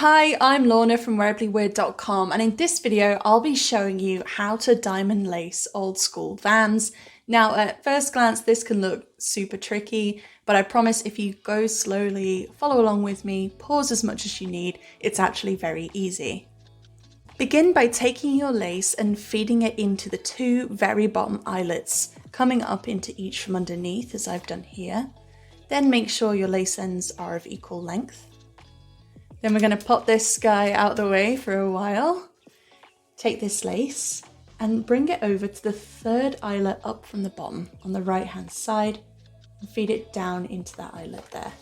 Hi, I'm Lorna from wearablyweird.com, and in this video I'll be showing you how to diamond lace old school Vans. Now at first glance this can look super tricky, but I promise if you go slowly, follow along with me, pause as much as you need, it's actually very easy. Begin by taking your lace and feeding it into the two very bottom eyelets, coming up into each from underneath as I've done here. Then make sure your lace ends are of equal length. Then we're going to pop this guy out the way for a while. Take this lace and bring it over to the third eyelet up from the bottom on the right hand side and feed it down into that eyelet there.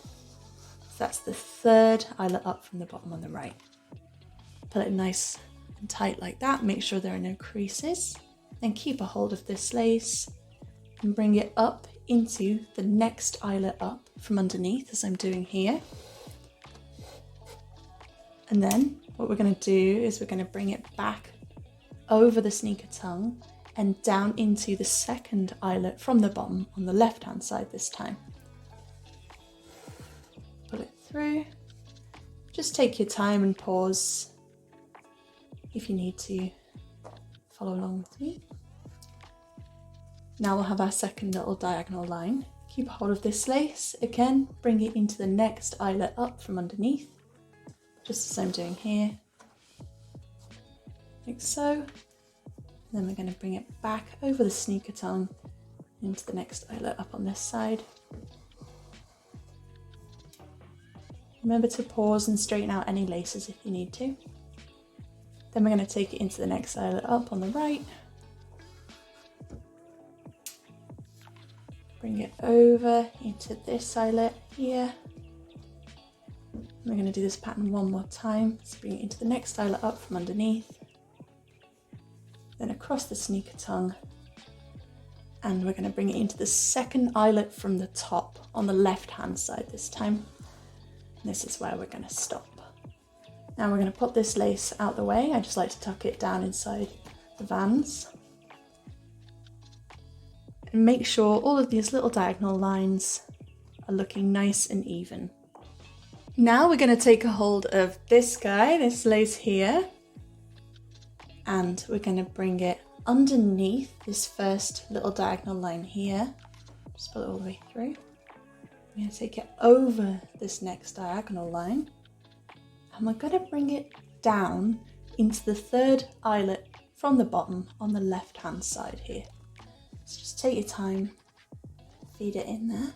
So that's the third eyelet up from the bottom on the right. Pull it nice and tight like that, make sure there are no creases. Then keep a hold of this lace and bring it up into the next eyelet up from underneath as I'm doing here. And then what we're going to do is we're going to bring it back over the sneaker tongue and down into the second eyelet from the bottom on the left hand side this time. Pull it through. Just take your time and pause if you need to follow along with me. Now we'll have our second little diagonal line. Keep hold of this lace, again bring it into the next eyelet up from underneath. Just as I'm doing here, like so. And then we're going to bring it back over the sneaker tongue into the next eyelet up on this side. Remember to pause and straighten out any laces if you need to. Then we're going to take it into the next eyelet up on the right. Bring it over into this eyelet here. We're going to do this pattern one more time. So bring it into the next eyelet up from underneath, then across the sneaker tongue, and we're going to bring it into the second eyelet from the top on the left hand side this time. And this is where we're going to stop. Now we're going to pop this lace out the way. I just like to tuck it down inside the Vans. And make sure all of these little diagonal lines are looking nice and even. Now we're going to take a hold of this guy, this lace here, and we're going to bring it underneath this first little diagonal line here. Just pull it all the way through. We're going to take it over this next diagonal line, and we're going to bring it down into the third eyelet from the bottom on the left hand side here. So just take your time, feed it in there.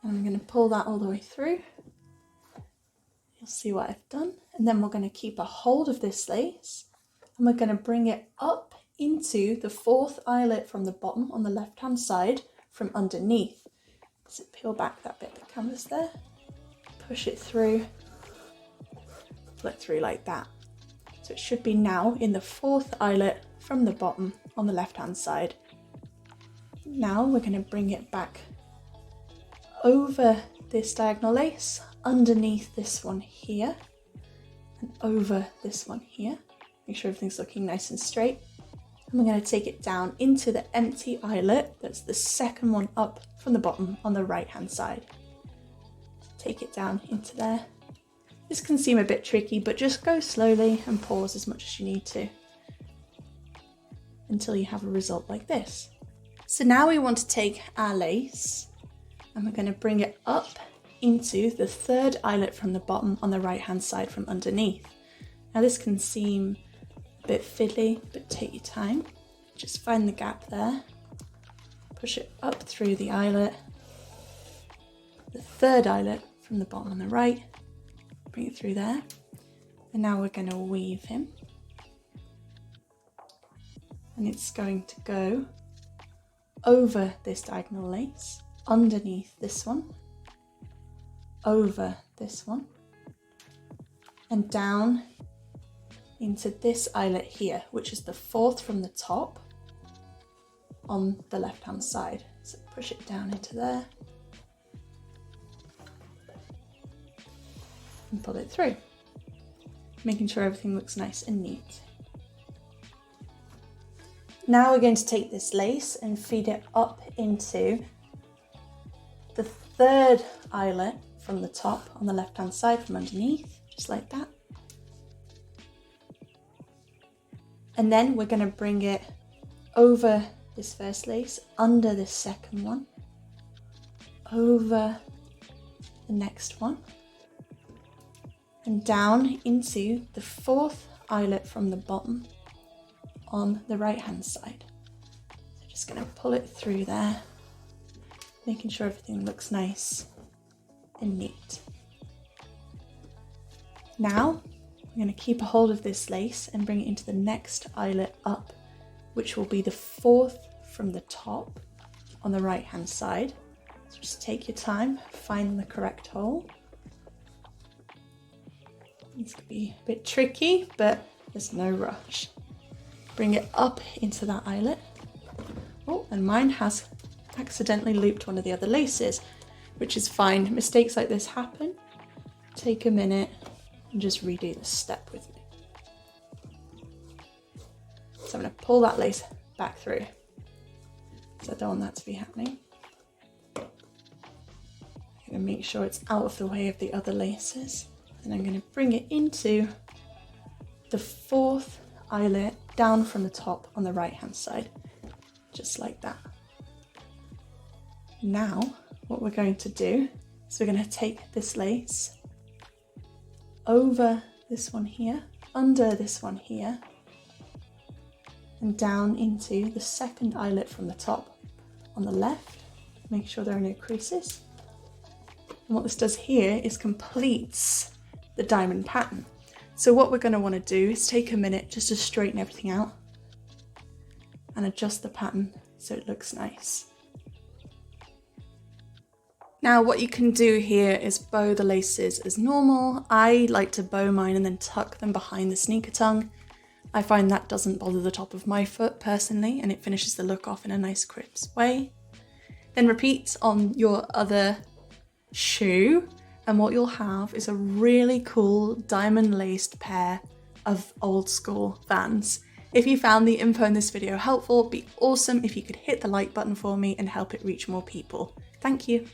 And I'm going to pull that all the way through. You'll see what I've done. And then we're going to keep a hold of this lace and we're going to bring it up into the fourth eyelet from the bottom on the left hand side from underneath. So peel back that bit of the canvas there, push it through, pull it through like that. So it should be now in the fourth eyelet from the bottom on the left hand side. Now we're going to bring it back over this diagonal lace, underneath this one here, and over this one here. Make sure everything's looking nice and straight. And we're going to take it down into the empty eyelet, that's the second one up from the bottom on the right hand side. Take it down into there. This can seem a bit tricky, but just go slowly and pause as much as you need to until you have a result like this. So now we want to take our lace and we're going to bring it up into the third eyelet from the bottom on the right hand side from underneath. Now this can seem a bit fiddly, but take your time. Just find the gap there, push it up through the eyelet, the third eyelet from the bottom on the right, bring it through there. And now we're going to weave him. And it's going to go over this diagonal lace, underneath this one, over this one, and down into this eyelet here, which is the fourth from the top on the left hand side. So push it down into there and pull it through, making sure everything looks nice and neat. Now we're going to take this lace and feed it up into the third eyelet from the top on the left hand side from underneath, just like that. And then we're going to bring it over this first lace, under this second one, over the next one, and down into the fourth eyelet from the bottom on the right hand side. So just going to pull it through there, making sure everything looks nice and neat. Now I'm going to keep a hold of this lace and bring it into the next eyelet up, which will be the fourth from the top on the right hand side. So just take your time, find the correct hole. This could be a bit tricky, but there's no rush. Bring it up into that eyelet. Oh, and mine has accidentally looped one of the other laces, which is fine. Mistakes like this happen. Take a minute and just redo this step with me. So I'm going to pull that lace back through. So I don't want that to be happening. I'm going to make sure it's out of the way of the other laces. And I'm going to bring it into the fourth eyelet down from the top on the right hand side, just like that. Now what we're going to do is we're going to take this lace over this one here, under this one here, and down into the second eyelet from the top on the left. Make sure there are no creases. And what this does here is completes the diamond pattern. So what we're going to want to do is take a minute just to straighten everything out and adjust the pattern so it looks nice. Now what you can do here is bow the laces as normal. I like to bow mine and then tuck them behind the sneaker tongue. I find that doesn't bother the top of my foot personally, and it finishes the look off in a nice crisp way. Then repeat on your other shoe, and what you'll have is a really cool diamond laced pair of old school Vans. If you found the info in this video helpful, it'd be awesome if you could hit the like button for me and help it reach more people. Thank you.